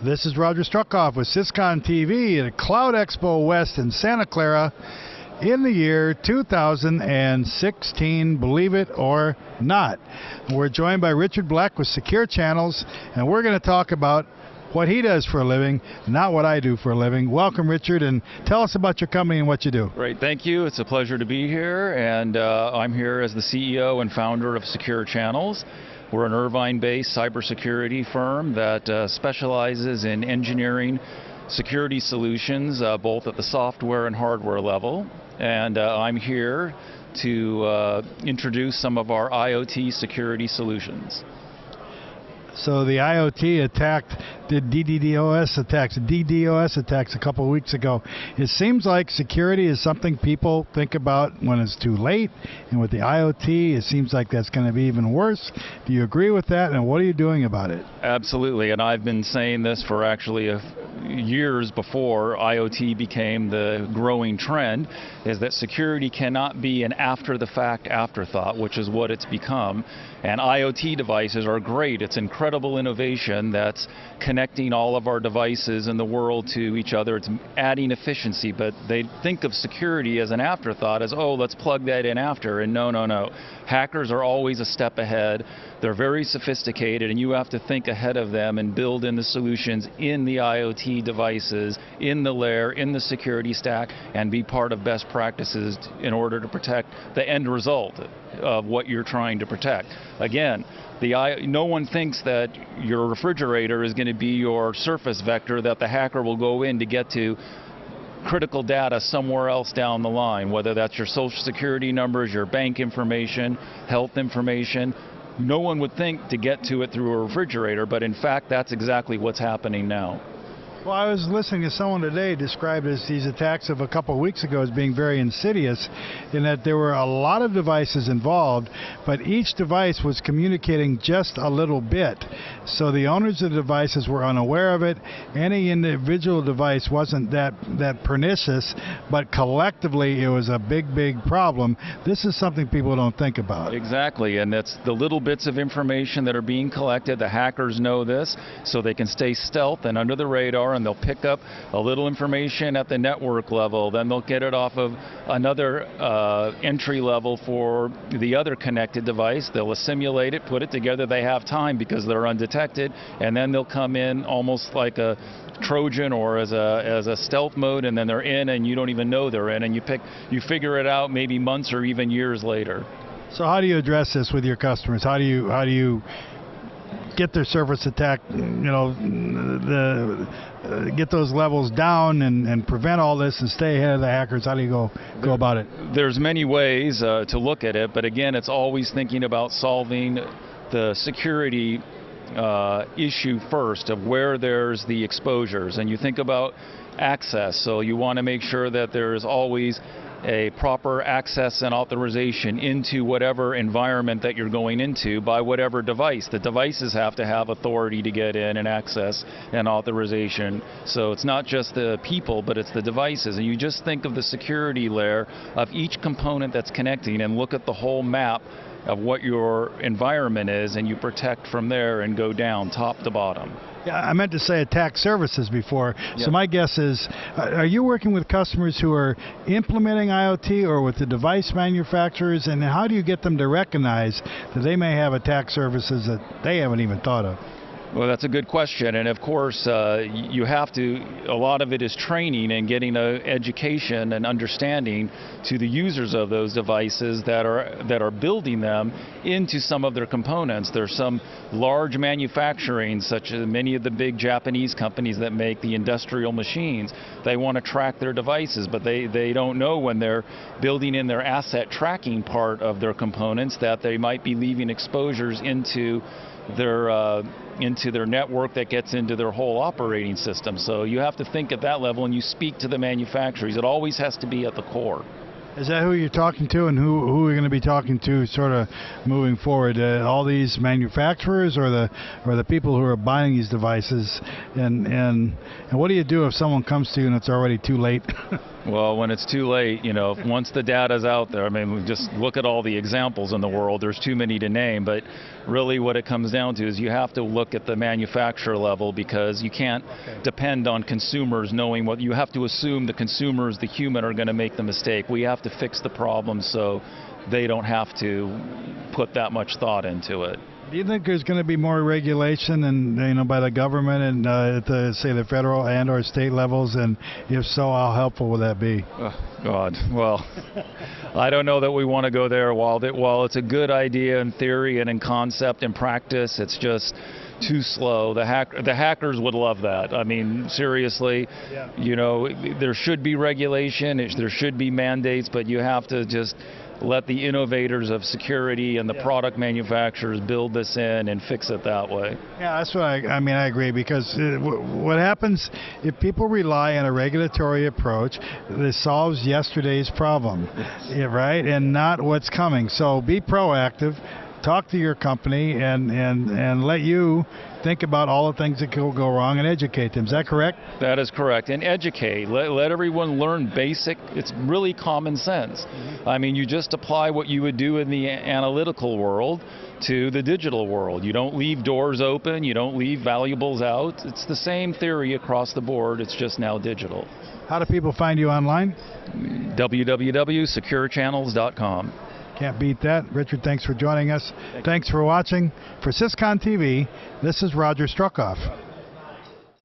This is Roger Struckoff with Syscon TV at Cloud Expo West in Santa Clara in the year 2016, believe it or not. We're joined by Richard Blech with Secure Channels, and we're going to talk about what he does for a living, not what I do for a living. Welcome, Richard, and tell us about your company and what you do. Great, thank you. It's a pleasure to be here, and I'm here as the CEO and founder of Secure Channels. We're an Irvine-based cybersecurity firm that specializes in engineering security solutions, both at the software and hardware level. And I'm here to introduce some of our IoT security solutions. So the IoT DDoS attacks a couple of weeks ago. It seems like security is something people think about when it's too late, and with the IoT, it seems like that's going to be even worse. Do you agree with that, and what are you doing about it? Absolutely, and I've been saying this for actually years before IoT became the growing trend, is that security cannot be an after-the-fact afterthought, which is what it's become. And IoT devices are great. It's incredible innovation that's connecting all of our devices in the world to each other. It's adding efficiency, but they think of security as an afterthought, as, oh, let's plug that in after. And no, no, no. Hackers are always a step ahead. They're very sophisticated, and you have to think ahead of them and build in the solutions in the IoT devices, in the layer, in the security stack, and be part of best practices in order to protect the end result of what you're trying to protect. Again, no one thinks that your refrigerator is going to be your surface vector that the hacker will go in to get to critical data somewhere else down the line, whether that's your social security numbers, your bank information, health information. No one would think to get to it through a refrigerator, but in fact that's exactly what's happening now. Well, I was listening to someone today describe these attacks of a couple of weeks ago as being very insidious, in that there were a lot of devices involved, but each device was communicating just a little bit. So the owners of the devices were unaware of it. Any individual device wasn't that pernicious, but collectively it was a big, big problem. This is something people don't think about. Exactly, and that's the little bits of information that are being collected. The hackers know this, so they can stay stealth and under the radar, and they'll pick up a little information at the network level, then they'll get it off of another entry level for the other connected device. They'll assimilate it, put it together. They have time because they're undetected, and then they'll come in almost like a Trojan or as a stealth mode, and then they're in and you don't even know they're in, and you figure it out maybe months or even years later. So how do you address this with your customers? How do you get their service attack, get those levels down and prevent all this and stay ahead of the hackers? How do you go about it? There's many ways to look at it, but again, it's always thinking about solving the security issue first, of where there's the exposures. And you think about access, so you want to make sure that there's always a proper access and authorization into whatever environment that you're going into by whatever device. The devices have to have authority to get in and access and authorization. So it's not just the people, but it's the devices. And you just think of the security layer of each component that's connecting and look at the whole map of what your environment is, and you protect from there and go down top to bottom. Yeah, I meant to say attack services before. Yep. So my guess is, are you working with customers who are implementing IoT or with the device manufacturers, and how do you get them to recognize that they may have attack services that they haven't even thought of? Well, that's a good question, and of course you have to, a lot of it is training and getting education and understanding to the users of those devices that are building them into some of their components. There's some large manufacturing, such as many of the big Japanese companies that make the industrial machines. They want to track their devices, but they don't know when they're building in their asset tracking part of their components that they might be leaving exposures into their network that gets into their whole operating system. So you have to think at that level, and you speak to the manufacturers. It always has to be at the core. Is that who you're talking to, and who are you going to be talking to sort of moving forward? All these manufacturers or the people who are buying these devices? And what do you do if someone comes to you and it's already too late? Well, when it's too late, once the data's out there, I mean, just look at all the examples in the world. There's too many to name, but really what it comes down to is you have to look at the manufacturer level, because you can't depend on consumers knowing what. You have to assume the consumers, the human, are going to make the mistake. We have to fix the problem so they don't have to put that much thought into it. Do you think there's going to be more regulation, and by the government and at the, say, the federal and or state levels? And if so, how helpful will that be? Oh, God. Well, I don't know that we want to go there. While it's a good idea in theory and in concept and practice, it's just too slow. The hackers would love that. I mean, seriously, there should be regulation, there should be mandates, but you have to just let the innovators of security and the product manufacturers build this in and fix it that way. Yeah, that's what I agree, because what happens if people rely on a regulatory approach that solves yesterday's problem, right, and not what's coming. So be proactive. Talk to your company and let you think about all the things that could go wrong and educate them. Is that correct? That is correct. And educate. Let everyone learn basic. It's really common sense. I mean, you just apply what you would do in the analytical world to the digital world. You don't leave doors open. You don't leave valuables out. It's the same theory across the board. It's just now digital. How do people find you online? www.securechannels.com. Can't beat that. Richard, thanks for joining us. Thanks for watching. For Syscon TV, this is Roger Struckoff.